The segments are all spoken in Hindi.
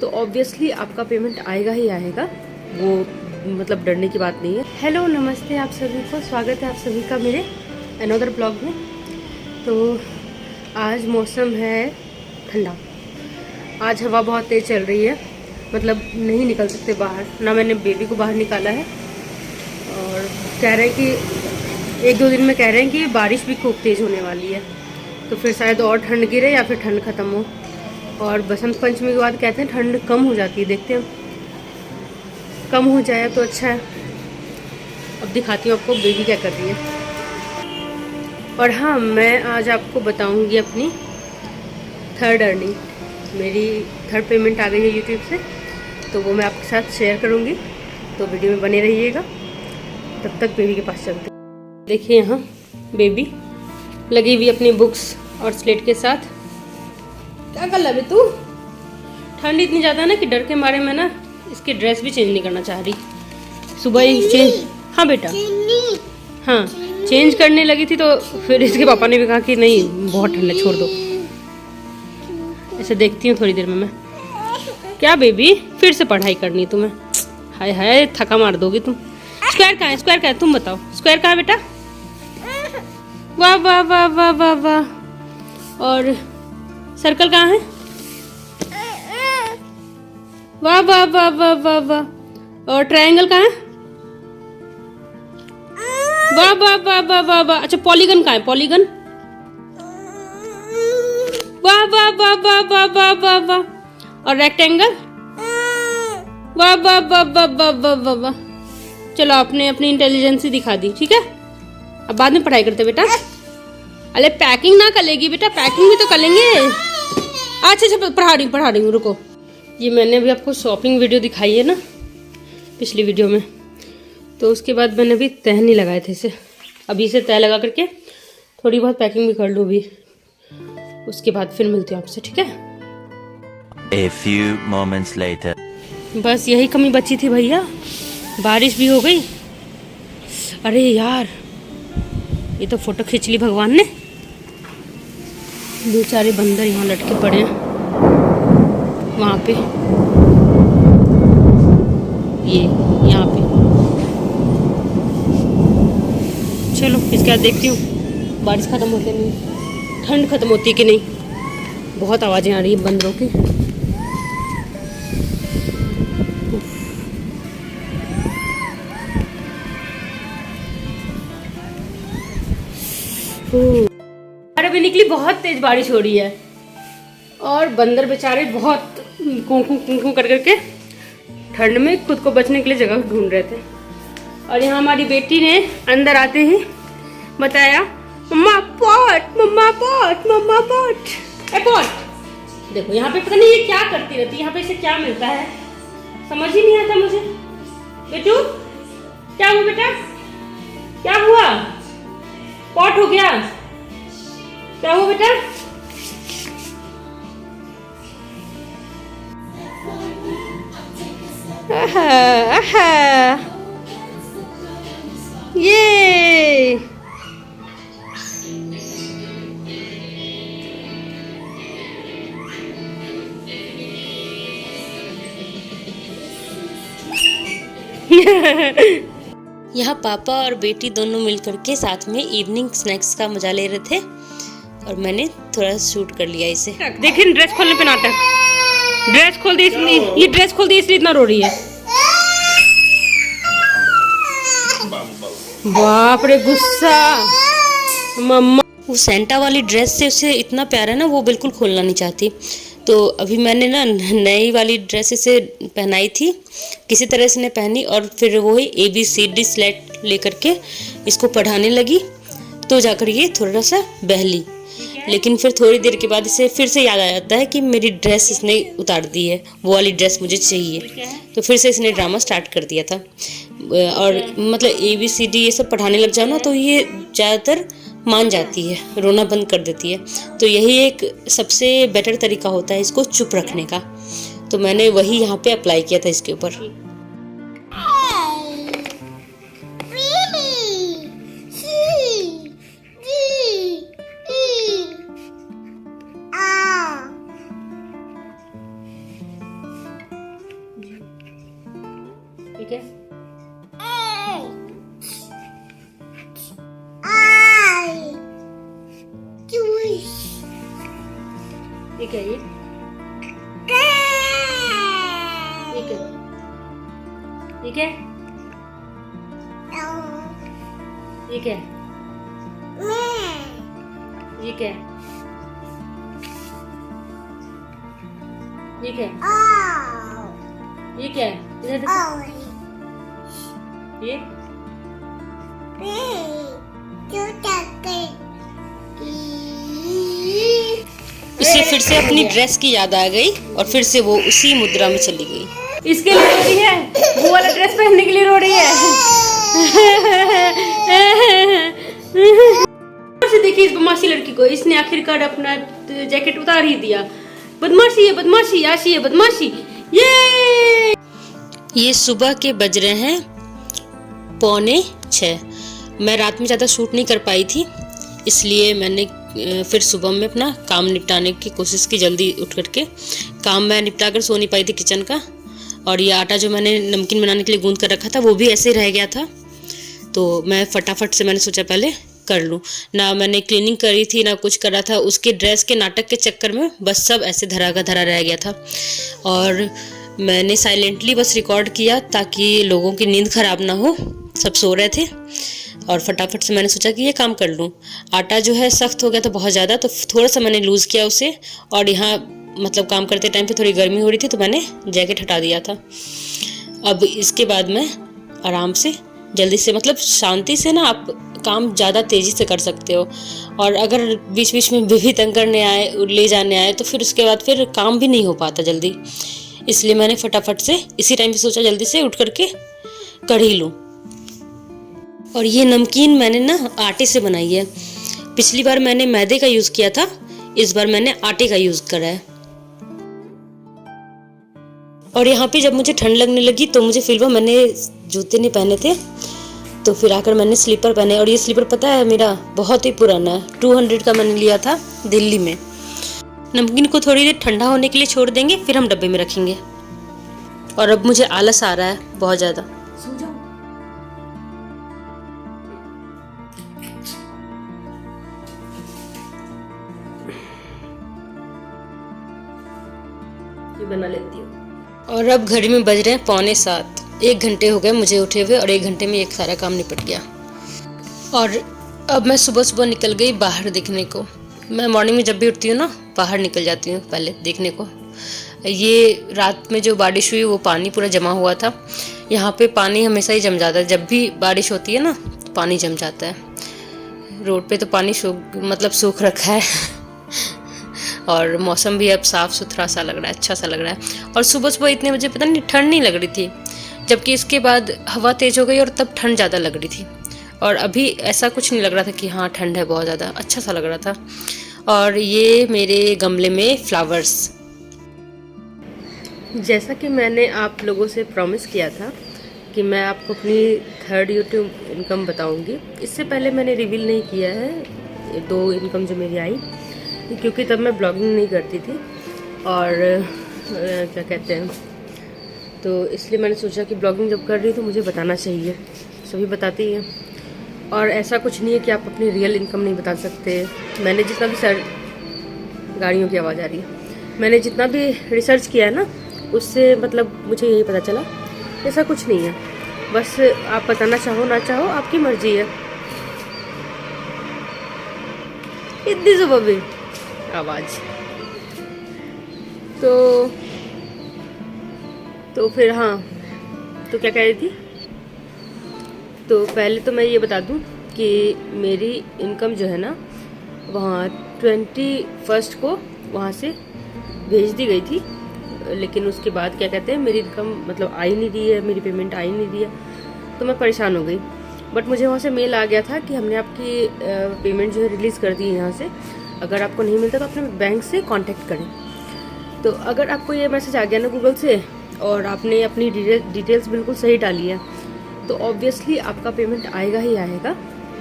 तो ऑब्वियसली आपका पेमेंट आएगा ही आएगा, वो मतलब डरने की बात नहीं है। हेलो नमस्ते आप सभी को, स्वागत है आप सभी का मेरे अनदर ब्लॉग में। तो आज मौसम है ठंडा, आज हवा बहुत तेज़ चल रही है, मतलब नहीं निकल सकते बाहर, ना मैंने बेबी को बाहर निकाला है। और कह रहे हैं कि एक दो दिन में कह रहे हैं कि बारिश भी खूब तेज़ होने वाली है, तो फिर शायद और ठंड गिरे या फिर ठंड ख़त्म हो। और बसंत पंचमी के बाद कहते हैं ठंड कम हो जाती है, देखते हैं कम हो जाए तो अच्छा है। अब दिखाती हूँ आपको बेबी क्या कर रही है। और हाँ, मैं आज आपको बताऊँगी अपनी थर्ड अर्निंग, मेरी थर्ड पेमेंट आ गई है यूट्यूब से, तो वो मैं आपके साथ शेयर करूँगी, तो वीडियो में बने रहिएगा। तब तक बेबी के पास चलते हैं। देखिए यहाँ बेबी लगी हुई अपनी बुक्स और स्लेट के साथ। क्या कर रहा है तू? ठंड इतनी ज़्यादा ना कि डर के मारे मैं ना इसकी ड्रेस भी चेंज नहीं करना चाह रही। सुबह ही चेंज, हाँ बेटा, हाँ चेंज करने लगी थी, तो फिर इसके पापा ने भी कहा कि नहीं बहुत ठंड है, छोड़ दो। ऐसे देखती हूँ थोड़ी देर में मैं। क्या बेबी, फिर से पढ़ाई करनी तुम्हें? हाय हाय, थका मार दोगी तुम। स्क्वायर कहाँ है, स्क्वायर कहाँ है, तुम बताओ स्क्वायर कहाँ है बेटा? वाह वाह वाह वाह वाह वाह। और सर्कल कहाँ है? वाह वाह वाह वाह वाह वाह। और ट्रायंगल कहाँ है? वाह वाह वाह वाह वाह वाह। अच्छा पॉलीगन कहाँ है, पॉलीगन? वाह वाह वाह वाह वाह वाह वाह वाह। और रेक्टेंगल? वाह वाह वाह वाह वाह वाह वाह वाह। चलो आपने अपनी इंटेलिजेंस ही दिखा दी, ठीक है। अब बाद में पढ़ाई करते बेटा। अरे पैकिंग ना करेगी बेटा, पैकिंग भी तो करेंगे। अच्छा अच्छा पढ़ा रही हूँ, रुको। ये मैंने अभी आपको शॉपिंग वीडियो दिखाई है ना पिछली वीडियो में, तो उसके बाद मैंने अभी तह नहीं लगाए थे इसे, अभी इसे तह लगा करके थोड़ी बहुत पैकिंग भी कर लूँ अभी, उसके बाद फिर मिलती हूँ आपसे, ठीक है। A few moments later. बस यही कमी बची थी भैया, बारिश भी हो गई। अरे यार, ये तो फोटो खींच ली भगवान ने। बेचारे बंदर यहाँ लटके पड़े हैं वहाँ पे, ये यहाँ पे। चलो इसके बाद देखती हूँ बारिश ख़त्म होती नहीं, ठंड ख़त्म होती कि नहीं। बहुत आवाज़ें आ रही हैं बंदरों की। अरे अभी निकली, बहुत तेज़ बारिश हो रही है और बंदर बेचारे बहुत कूं कर करके ठंड में खुद को बचने के लिए जगह ढूंढ रहे थे। और यहाँ हमारी बेटी ने अंदर आते ही बताया mama pot, mama pot, mama pot, a pot. देखो यहाँ पे पता नहीं ये क्या करती रहती है, यहाँ पे इसे क्या मिलता है समझ ही नहीं आता मुझे। बेटू क्या हुआ बेटा, क्या हुआ? पॉट हो गया? क्या हुआ बेटा? आहा, आहा, ये यहाँ पापा और बेटी दोनों मिलकर के साथ में इवनिंग स्नैक्स का मजा ले रहे थे और मैंने थोड़ा शूट कर लिया इसे। देखिए ड्रेस खोलने पे नाटक, ड्रेस खोल दी इसलिए, ये ड्रेस खोल दी इसलिए इतना रो रही है। बाप रे गुस्सा मम्मा। वो सेंटा वाली ड्रेस से उसे इतना प्यार है ना, वो बिल्कुल खोलना नहीं चाहती। तो अभी मैंने ना नई वाली ड्रेस इसे पहनाई थी, किसी तरह से ने पहनी और फिर वही ABCD स्लेट लेकर के इसको पढ़ाने लगी, तो जाकर ये थोड़ा सा बहली। लेकिन फिर थोड़ी देर के बाद इसे फिर से याद आ जाता है कि मेरी ड्रेस इसने उतार दी है, वो वाली ड्रेस मुझे चाहिए, तो फिर से इसने ड्रामा स्टार्ट कर दिया था। और मतलब ABCD ये सब पढ़ाने लग जाओ ना तो ये ज़्यादातर मान जाती है, रोना बंद कर देती है। तो यही एक सबसे बेटर तरीका होता है इसको चुप रखने का, तो मैंने वही यहाँ पे अप्लाई किया था इसके ऊपर। ठीक है। ठीक है। ये क्या? ये क्या? ये क्या? ये क्या? ये क्या? ये क्या है? इधर देखो। ये उसे फिर से अपनी ड्रेस की याद आ गई और फिर से वो उसी मुद्रा में चली गई। इसके लिए रो रही है, वो वाला ड्रेस पहनने के लिए रो रही है। देखिए इस बदमाशी लड़की को, इसने आखिरकार अपना जैकेट उतार ही दिया। बदमाशी है, बदमाशी, आशी है, बदमाशी। ये सुबह के बज रहे हैं 5:45। मैं रात में ज़्यादा शूट नहीं कर पाई थी, इसलिए मैंने फिर सुबह में अपना काम निपटाने की कोशिश की। जल्दी उठ करके काम मैं निपटा कर सो नहीं पाई थी किचन का। और ये आटा जो मैंने नमकीन बनाने के लिए गूंद कर रखा था वो भी ऐसे ही रह गया था, तो मैं फटाफट से मैंने सोचा पहले कर लूँ। ना मैंने क्लीनिंग करी थी ना कुछ करा था, उसके ड्रेस के नाटक के चक्कर में बस सब ऐसे धरा का धरा रह गया था। और मैंने साइलेंटली बस रिकॉर्ड किया ताकि लोगों की नींद ख़राब ना हो, सब सो रहे थे। और फटाफट से मैंने सोचा कि ये काम कर लूँ। आटा जो है सख्त हो गया था बहुत ज़्यादा, तो थोड़ा सा मैंने लूज़ किया उसे। और यहाँ मतलब काम करते टाइम पे थोड़ी गर्मी हो रही थी तो मैंने जैकेट हटा दिया था। अब इसके बाद मैं आराम से जल्दी से, मतलब शांति से ना आप काम ज़्यादा तेज़ी से कर सकते हो। और अगर बीच बीच में भी तंग करने आए, ले जाने आए, तो फिर उसके बाद फिर काम भी नहीं हो पाता जल्दी। इसलिए मैंने फटाफट से इसी टाइम पे सोचा जल्दी से उठ करके कर ही लूँ। और ये नमकीन मैंने ना आटे से बनाई है। पिछली बार मैंने मैदे का यूज़ किया था, इस बार मैंने आटे का यूज़ करा है। और यहाँ पे जब मुझे ठंड लगने लगी तो मुझे फील हुआ, मैंने जूते नहीं पहने थे तो फिर आकर मैंने स्लीपर पहने। और ये स्लीपर पता है मेरा बहुत ही पुराना है, 200 का मैंने लिया था दिल्ली में। नमकीन को थोड़ी देर ठंडा होने के लिए छोड़ देंगे, फिर हम डब्बे में रखेंगे। और अब मुझे आलस आ रहा है बहुत ज़्यादा। सो जाओ। ये बना लेती हूँ। और अब घड़ी में बज रहे हैं 6:45। 1 घंटे हो गए मुझे उठे हुए और 1 घंटे में एक सारा काम निपट गया। और अब मैं सुबह सुबह निकल गई बाहर देखने को। मैं मॉर्निंग में जब भी उठती हूँ ना बाहर निकल जाती हूँ पहले देखने को। ये रात में जो बारिश हुई वो पानी पूरा जमा हुआ था। यहाँ पे पानी हमेशा ही जम जाता है, जब भी बारिश होती है ना तो पानी जम जाता है। रोड पे तो पानी सूख रखा है। और मौसम भी अब साफ़ सुथरा सा लग रहा है, अच्छा सा लग रहा है। और सुबह सुबह इतने बजे पता नहीं ठंड नहीं लग रही थी, जबकि इसके बाद हवा तेज़ हो गई और तब ठंड ज़्यादा लग रही थी। और अभी ऐसा कुछ नहीं लग रहा था कि हाँ ठंड है बहुत ज़्यादा, अच्छा सा लग रहा था। और ये मेरे गमले में फ्लावर्स, जैसा कि मैंने आप लोगों से प्रॉमिस किया था कि मैं आपको अपनी 3rd यूट्यूब इनकम बताऊंगी। इससे पहले मैंने रिवील नहीं किया है 2 इनकम जो मेरी आई, क्योंकि तब मैं ब्लॉगिंग नहीं करती थी। और क्या कहते हैं, तो इसलिए मैंने सोचा कि ब्लॉगिंग जब कर रही तो मुझे बताना चाहिए, सभी बताती हैं। और ऐसा कुछ नहीं है कि आप अपनी रियल इनकम नहीं बता सकते। मैंने जितना भी गाड़ियों की आवाज़ आ रही है, मैंने जितना भी रिसर्च किया है ना उससे मतलब मुझे यही पता चला, ऐसा कुछ नहीं है। बस आप बताना चाहो ना चाहो आपकी मर्जी है। इतनी सुबह भी आवाज़, तो फिर हाँ, तो क्या कह रही थी। तो पहले तो मैं ये बता दूं कि मेरी इनकम जो है ना वहाँ 21 को वहाँ से भेज दी गई थी, लेकिन उसके बाद क्या कहते हैं मेरी इनकम मतलब आई नहीं रही है, मेरी पेमेंट आई नहीं रही है। तो मैं परेशान हो गई। बट मुझे वहाँ से मेल आ गया था कि हमने आपकी पेमेंट जो है रिलीज़ कर दी है यहाँ से। अगर आपको नहीं मिलता तो अपने बैंक से कांटेक्ट करें। तो अगर आपको ये मैसेज आ गया ना गूगल से और आपने अपनी डिटेल्स बिल्कुल सही डाली है तो ऑब्वियसली आपका पेमेंट आएगा ही आएगा।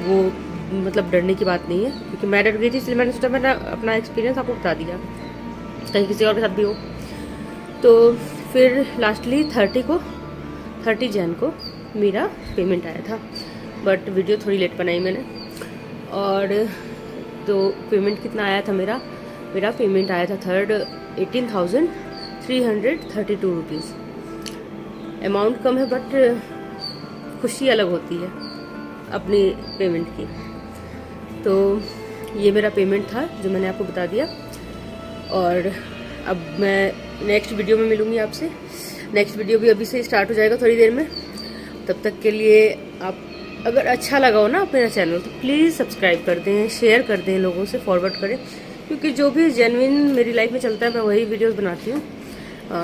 वो मतलब डरने की बात नहीं है, क्योंकि मैं डर गई थी इसलिए मैंने सोचा मैंने अपना एक्सपीरियंस आपको बता दिया, कहीं किसी और के साथ भी हो। तो फिर लास्टली 30 को 30 जैन को मेरा पेमेंट आया था, बट वीडियो थोड़ी लेट बनाई मैंने। और तो पेमेंट कितना आया था मेरा पेमेंट आया था 18,332 रुपीज़। अमाउंट कम है बट खुशी अलग होती है अपनी पेमेंट की। तो ये मेरा पेमेंट था जो मैंने आपको बता दिया। और अब मैं नेक्स्ट वीडियो में मिलूँगी आपसे। नेक्स्ट वीडियो भी अभी से स्टार्ट हो जाएगा थोड़ी देर में। तब तक के लिए आप अगर अच्छा लगा हो ना मेरा चैनल तो प्लीज़ सब्सक्राइब कर दें, शेयर कर दें, लोगों से फॉरवर्ड करें, क्योंकि जो भी जेन्युइन मेरी लाइफ में चलता है मैं वही वीडियोस बनाती हूँ।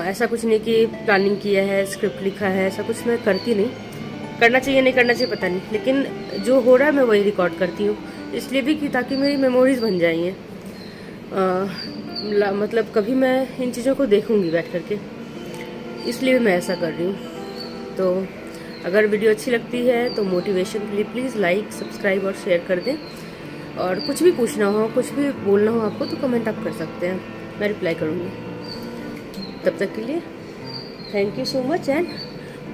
ऐसा कुछ नहीं कि प्लानिंग किया है, स्क्रिप्ट लिखा है, ऐसा कुछ मैं करती नहीं। करना चाहिए नहीं करना चाहिए पता नहीं, लेकिन जो हो रहा है मैं वही रिकॉर्ड करती हूँ, इसलिए भी कि ताकि मेरी मेमोरीज बन जाएंगे। मतलब कभी मैं इन चीज़ों को देखूँगी बैठ करके, इसलिए मैं ऐसा कर रही हूँ। तो अगर वीडियो अच्छी लगती है तो मोटिवेशन के लिए प्लीज़ लाइक, सब्सक्राइब और शेयर कर दें। और कुछ भी पूछना हो, कुछ भी बोलना हो आपको तो कमेंट आप कर सकते हैं, मैं रिप्लाई करूँगी। तब तक के लिए thank you so much and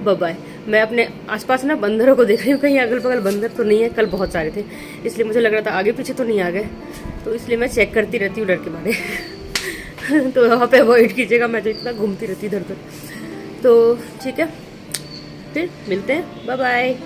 bye bye. मैं अपने आसपास ना बंदरों को देख रही हूँ, कहीं अगल बगल बंदर तो नहीं है। कल बहुत सारे थे इसलिए मुझे लग रहा था आगे पीछे तो नहीं आ गए, तो इसलिए मैं चेक करती रहती हूँ डर के मारे। तो वहाँ पे अवॉइड कीजिएगा, मैं तो इतना घूमती रहती इधर उधर। तो ठीक है, फिर मिलते हैं, बाय बाय।